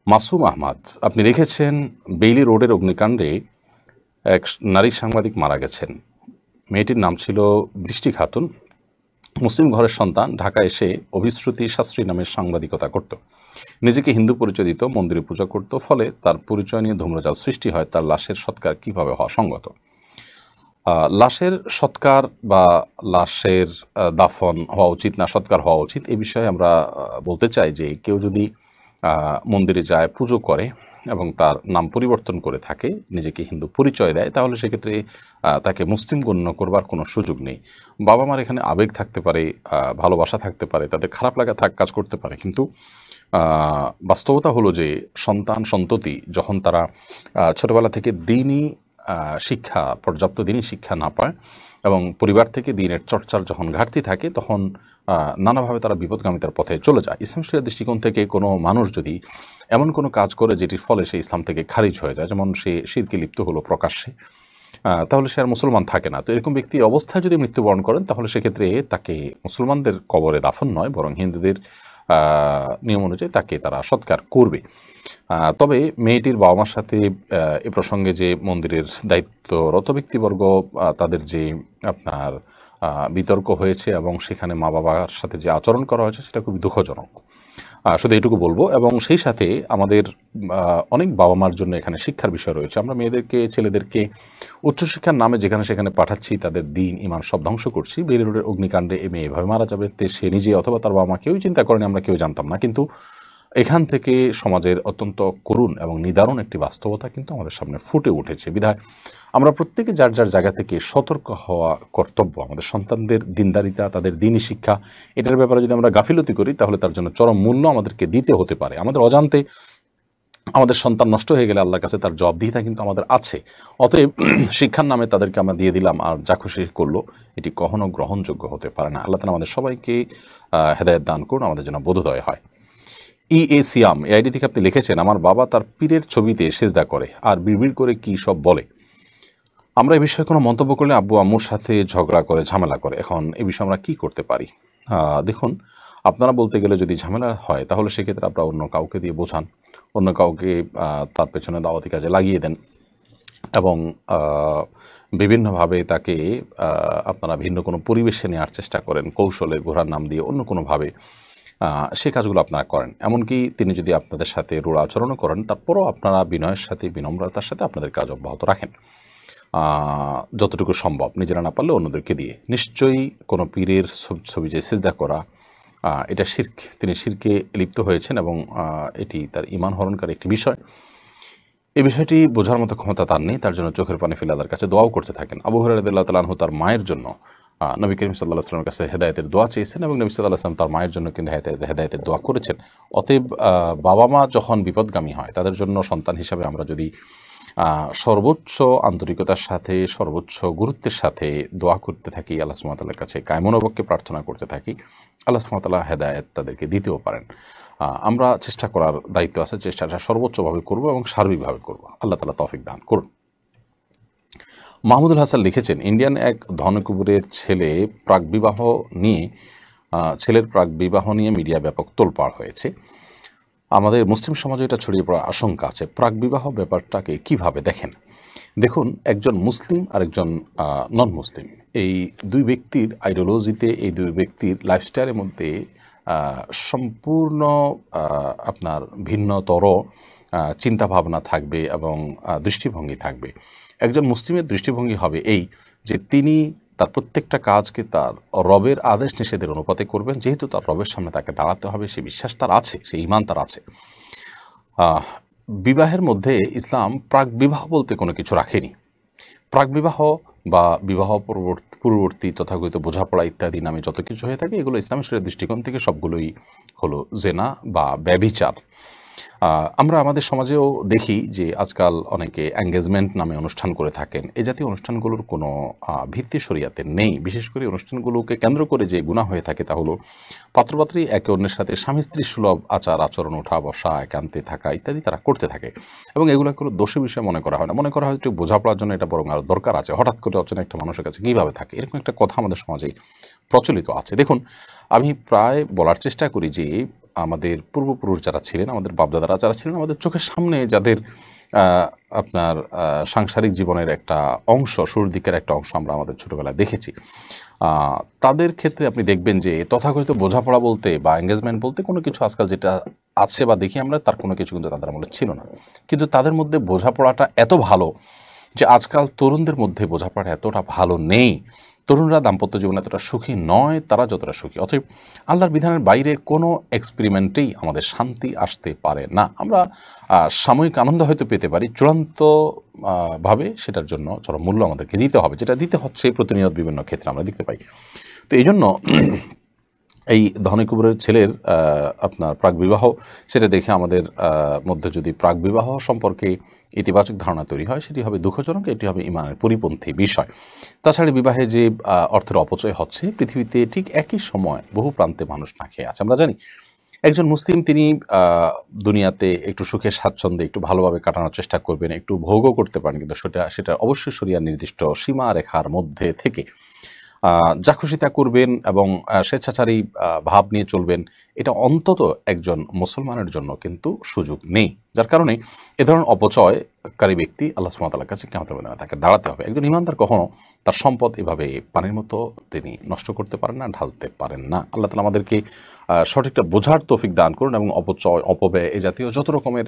মাসুম আহমদ, আপনি লিখেছেন বেইলি রোডের অগ্নিকাণ্ডে এক নারী সাংবাদিক মারা গেছেন। মেয়েটির নাম ছিল বৃষ্টি খাতুন। মুসলিম ঘরের সন্তান, ঢাকা এসে অভিশ্রুতি শাস্ত্রী নামের সাংবাদিকতা করত। নিজেকে হিন্দু পরিচয় দিত, মন্দিরে পূজা করত। ফলে তার পরিচয় নিয়ে ধূম্রজাল সৃষ্টি হয়। তার লাশের সৎকার কিভাবে হওয়া সঙ্গত? লাশের সৎকার বা লাশের দাফন হওয়া উচিত না সৎকার হওয়া উচিত, এ বিষয়ে আমরা বলতে চাই যে কেউ যদি মন্দিরে যায়, পুজো করে এবং তার নাম পরিবর্তন করে থাকে, নিজেকে হিন্দু পরিচয় দেয়, তাহলে সেক্ষেত্রে তাকে মুসলিম গণ্য করবার কোনো সুযোগ নেই। বাবা মার এখানে আবেগ থাকতে পারে, ভালোবাসা থাকতে পারে, তাদের খারাপ লাগা কাজ করতে পারে, কিন্তু বাস্তবতা হলো যে সন্তান সন্ততি যখন তারা ছোটবেলা থেকে দিনই শিক্ষা, পর্যাপ্ত দিনই শিক্ষা না পায় এবং পরিবার থেকে দিনের চর্চার যখন ঘাটতি থাকে, তখন নানাভাবে তারা বিপদগামিতার পথে চলে যায়। ইসলাম শরিয়ার দৃষ্টিকোণ থেকে কোনো মানুষ যদি এমন কোনো কাজ করে যেটির ফলে সে ইসলাম থেকে খারিজ হয়ে যায়, যেমন সে শিরকে লিপ্ত হলো প্রকাশ্যে, তাহলে সে আর মুসলমান থাকে না। তো এরকম ব্যক্তি অবস্থায় যদি মৃত্যুবরণ করেন, তাহলে সেক্ষেত্রে তাকে মুসলমানদের কবরে দাফন নয়, বরং হিন্দুদের নিয়ম অনুযায়ী তাকে তারা সৎকার করবে। তবে মেয়েটির বাবা মার সাথে এ প্রসঙ্গে যে মন্দিরের দায়িত্বরত ব্যক্তিবর্গ তাদের যে আপনার বিতর্ক হয়েছে এবং সেখানে মা বাবার সাথে যে আচরণ করা হয়েছে, সেটা খুবই দুঃখজনক। শুধু এইটুকু বলবো। এবং সেই সাথে আমাদের অনেক বাবা মার জন্য এখানে শিক্ষার বিষয় রয়েছে। আমরা মেয়েদেরকে, ছেলেদেরকে উচ্চশিক্ষার নামে যেখানে সেখানে পাঠাচ্ছি, তাদের দিন ইমান সব ধ্বংস করছি। বেইলি রোডের অগ্নিকাণ্ডে এ মেয়ে এভাবে মারা যাবে, সে নিজে অথবা তার বাবা মা কেউই চিন্তা করেনি, আমরা কেউ জানতাম না। কিন্তু এখান থেকে সমাজের অত্যন্ত করুণ এবং নিদারুণ একটি বাস্তবতা কিন্তু আমাদের সামনে ফুটে উঠেছে। বিধায় আমরা প্রত্যেকে যার যার জায়গা থেকে সতর্ক হওয়া কর্তব্য। আমাদের সন্তানদের দিনদারিতা, তাদের দিনই শিক্ষা, এটার ব্যাপারে যদি আমরা গাফিলতি করি, তাহলে তার জন্য চরম মূল্য আমাদেরকে দিতে হতে পারে। আমাদের অজান্তে আমাদের সন্তান নষ্ট হয়ে গেলে আল্লাহর কাছে তার জবাবদিহিতা কিন্তু আমাদের আছে। অতএব শিক্ষার নামে তাদেরকে আমরা দিয়ে দিলাম আর যা খুশি করলো, এটি কখনো গ্রহণযোগ্য হতে পারে না। আল্লাহ তাআলা আমাদের সবাইকে হেদায়েত দান করুন, আমাদের জন্য বোধোদয় হয়। সিয়াম এই আইডি থেকে আপনি লিখেছেন, আমার বাবা তার পীরের ছবিতে সেজদা করে আর বিড়বিড় করে কী সব বলে। আমরা এই বিষয়ে কোনো মন্তব্য করলে আব্বু আম্মুর সাথে ঝগড়া করে, ঝামেলা করে। এখন এই বিষয়ে আমরা কী করতে পারি? দেখুন, আপনারা বলতে গেলে যদি ঝামেলা হয়, তাহলে সেক্ষেত্রে আপনারা অন্য কাউকে দিয়ে বোঝান, অন্য কাউকে তার পেছনে দাওয়াতি কাজে লাগিয়ে দেন এবং বিভিন্নভাবে তাকে আপনারা ভিন্ন কোনো পরিবেশে নেওয়ার চেষ্টা করেন, কৌশলে, ঘোড়ার নাম দিয়ে, অন্য কোনোভাবে সে কাজগুলো আপনারা করেন। এমনকি তিনি যদি আপনাদের সাথে রূঢ় আচরণও করেন, তারপরও আপনারা বিনয়ের সাথে, বিনম্রতার সাথে আপনাদের কাজ অব্যাহত রাখেন যতটুকু সম্ভব, নিজেরা না পারলে অন্যদেরকে দিয়ে। নিশ্চয়ই কোনো পীরের ছবি যে সিজদা করা, এটা শিরক, তিনি শিরকে লিপ্ত হয়েছেন এবং এটি তার ঈমান হরণকারী একটি বিষয়। এই বিষয়টি বোঝার মতো ক্ষমতা তার নেই, তার জন্য চোখের পানি ফেলে আল্লাহর কাছে দোয়াও করতে থাকেন। আবু হুরায়রা রাদিয়াল্লাহু তাআলা আনহু তার মায়ের জন্য নবী করিম সাল্লাল্লাহু আলাইহি ওয়াসাল্লামের কাছে হেদায়েতের দোয়া চেয়েছেন এবং নবী সাল্লাল্লাহু আলাইহি ওয়াসাল্লাম তার মায়ের জন্য কিন্তু হেদায়েতের দোয়া করেছেন। অতএব বাবা মা যখন বিপদগামী হয়, তাদের জন্য সন্তান হিসাবে আমরা যদি সর্বোচ্চ আন্তরিকতার সাথে, সর্বোচ্চ গুরুত্বের সাথে দোয়া করতে থাকি, আল্লাহ সুবহানাহু ওয়া তাআলার কাছে কায়মনোবাক্যে প্রার্থনা করতে থাকি, আল্লাহ সুবহানাহু ওয়া তাআলা হেদায়েত তাদেরকে দিতেও পারেন। আমরা চেষ্টা করার দায়িত্ব আছে, চেষ্টাটা সর্বোচ্চভাবে করব এবং সার্বিকভাবে করব। আল্লাহ তাআলা তৌফিক দান করুন। মাহমুদুল হাসান লিখেছেন, ইন্ডিয়ান এক ধনকুবেরের ছেলের প্রাক বিবাহ নিয়ে মিডিয়া ব্যাপক তোলপাড় হয়েছে। আমাদের মুসলিম সমাজে এটা ছড়িয়ে পড়ার আশঙ্কা আছে। প্রাক বিবাহ ব্যাপারটাকে কিভাবে দেখেন? দেখুন, একজন মুসলিম আর একজন নন মুসলিম, এই দুই ব্যক্তির আইডিওলজিতে, এই দুই ব্যক্তির লাইফস্টাইলের মধ্যে সম্পূর্ণ আপনার ভিন্নতর চিন্তাভাবনা থাকবে এবং দৃষ্টিভঙ্গি থাকবে। একজন মুসলিমের দৃষ্টিভঙ্গি হবে এই যে তিনি তার প্রত্যেকটা কাজকে তার রবের আদেশ নিষেধের অনুপাতে করবেন। যেহেতু তার রবের সামনে তাকে দাঁড়াতে হবে, সে বিশ্বাস তার আছে, সে ঈমান তার আছে। বিবাহের মধ্যে ইসলাম প্রাক বিবাহ বলতে কোনো কিছু রাখেনি। প্রাক বিবাহ বা বিবাহ পূর্ববর্তী তথাকথিত বোঝাপড়া ইত্যাদি নামে যত কিছু হয়ে থাকে, এগুলো ইসলামের শরীয়তের দৃষ্টিকোণ থেকে সবগুলোই হলো জেনা বা ব্যভিচার। আমরা আমাদের সমাজেও দেখি যে আজকাল অনেকে এঙ্গেজমেন্ট নামে অনুষ্ঠান করে থাকেন। এ জাতীয় অনুষ্ঠানগুলোর কোনো ভিত্তি শরিয়াতে নেই। বিশেষ করে অনুষ্ঠানগুলোকে কেন্দ্র করে যে গুনাহ হয়ে থাকে, তা হলো পাত্রপাত্রী একে অন্যের সাথে স্বামী স্ত্রী সুলভ আচার আচরণ, ওঠা বসা, একান্তে থাকা ইত্যাদি তারা করতে থাকে এবং এগুলো কোনো দোষী বিষয় মনে করা হয় না। মনে করা হয় একটু বোঝাপড়ার জন্য এটা বরং আরও দরকার আছে। হঠাৎ করে অচেনা একটা মানুষের কাছে কীভাবে থাকে, এরকম একটা কথা আমাদের সমাজে প্রচলিত আছে। দেখুন, আমি প্রায় বলার চেষ্টা করি যে আমাদের পূর্বপুরুষ যারা ছিলেন, আমাদের বাপদাদারা যারা ছিলেন, আমাদের চোখের সামনে যাদের আপনার সাংসারিক জীবনের একটা অংশ, শুরুর দিকের একটা অংশ আমরা আমাদের ছোটোবেলায় দেখেছি, তাদের ক্ষেত্রে আপনি দেখবেন যে তথাকথিত বোঝাপড়া বলতে বা এঙ্গেজমেন্ট বলতে কোনো কিছু আজকাল যেটা আছে বা দেখি আমরা, তার কোনো কিছু কিন্তু তাদের আমলে ছিল না। কিন্তু তাদের মধ্যে বোঝাপড়াটা এত ভালো যে আজকাল তরুণদের মধ্যে বোঝাপড়া এতটা ভালো নেই। তরুণরা দাম্পত্য জীবনে এতটা সুখী নয় তারা যতটা সুখী। অতএব আল্লাহর বিধানের বাইরে কোনো এক্সপেরিমেন্টেই আমাদের শান্তি আসতে পারে না। আমরা সাময়িক আনন্দ হয়তো পেতে পারি, চূড়ান্ত ভাবে সেটার জন্য চরম মূল্য আমাদেরকে দিতে হবে, যেটা দিতে হচ্ছে প্রতিনিয়ত বিভিন্ন ক্ষেত্রে আমরা দেখতে পাই। তো এই জন্য এই ধনীকুবেরের ছেলের আপনার প্রাকবিবাহ, সেটা দেখে আমাদের মধ্যে যদি প্রাকবিবাহ সম্পর্কে ইতিবাচক ধারণা তৈরি হয়, সেটি হবে দুঃখজনক, এটি হবে ইমানের পরিপন্থী বিষয়। তাছাড়া বিবাহে যে অর্থের অপচয় হচ্ছে, পৃথিবীতে ঠিক একই সময় বহু প্রান্তে মানুষ না খেয়ে আছে। আমরা জানি একজন মুসলিম তিনি দুনিয়াতে একটু সুখে স্বাচ্ছন্দ্যে একটু ভালোভাবে কাটানোর চেষ্টা করবেন, একটু ভোগও করতে পারেন, কিন্তু সেটা অবশ্যই শরিয়ার নির্দিষ্ট সীমা রেখার মধ্যে থেকে যা খুশি তা করবেন এবং স্বেচ্ছাচারী ভাব নিয়ে চলবেন, এটা অন্তত একজন মুসলমানের জন্য কিন্তু সুযোগ নেই। যার কারণে এ ধরনের অপচয়কারী ব্যক্তি আল্লাহ সুবহানাহু ওয়া তাআলার কাছে কিয়ামতের ময়দানে তাকে দাঁড়াতে হবে। একজন ইমানদার কখনো তার সম্পদ এভাবে পানির মতো তিনি নষ্ট করতে পারেন না, ঢালতে পারেন না। আল্লাহ তাআলা আমাদেরকে সঠিকটা বোঝার তৌফিক দান করুন এবং অপচয়, অপব্যয়, এ জাতীয় যত রকমের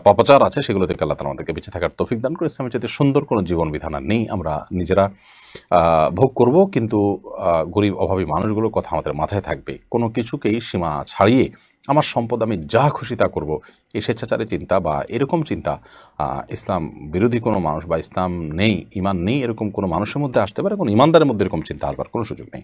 পাপাচার আছে সেগুলো থেকে আল্লাহ তাআলা আমাদেরকে বেঁচে থাকার তৌফিক দান করে। ইসলামের চাইতে সুন্দর কোনো জীবন বিধান আর নেই। আমরা নিজেরা ভোগ করব, কিন্তু গরিব অভাবী মানুষগুলোর কথা আমাদের মাথায় থাকবে। কোনো কিছুকেই সীমা ছাড়িয়ে আমার সম্পদ আমি যা খুশি তা করব, এই স্বেচ্ছাচারী চিন্তা বা এরকম চিন্তা ইসলাম বিরোধী কোনো মানুষ বা ইসলাম নেই, ইমান নেই এরকম কোনো মানুষের মধ্যে আসতে পারে, কোনো ইমানদারের মধ্যে এরকম চিন্তা আসবার কোনো সুযোগ নেই।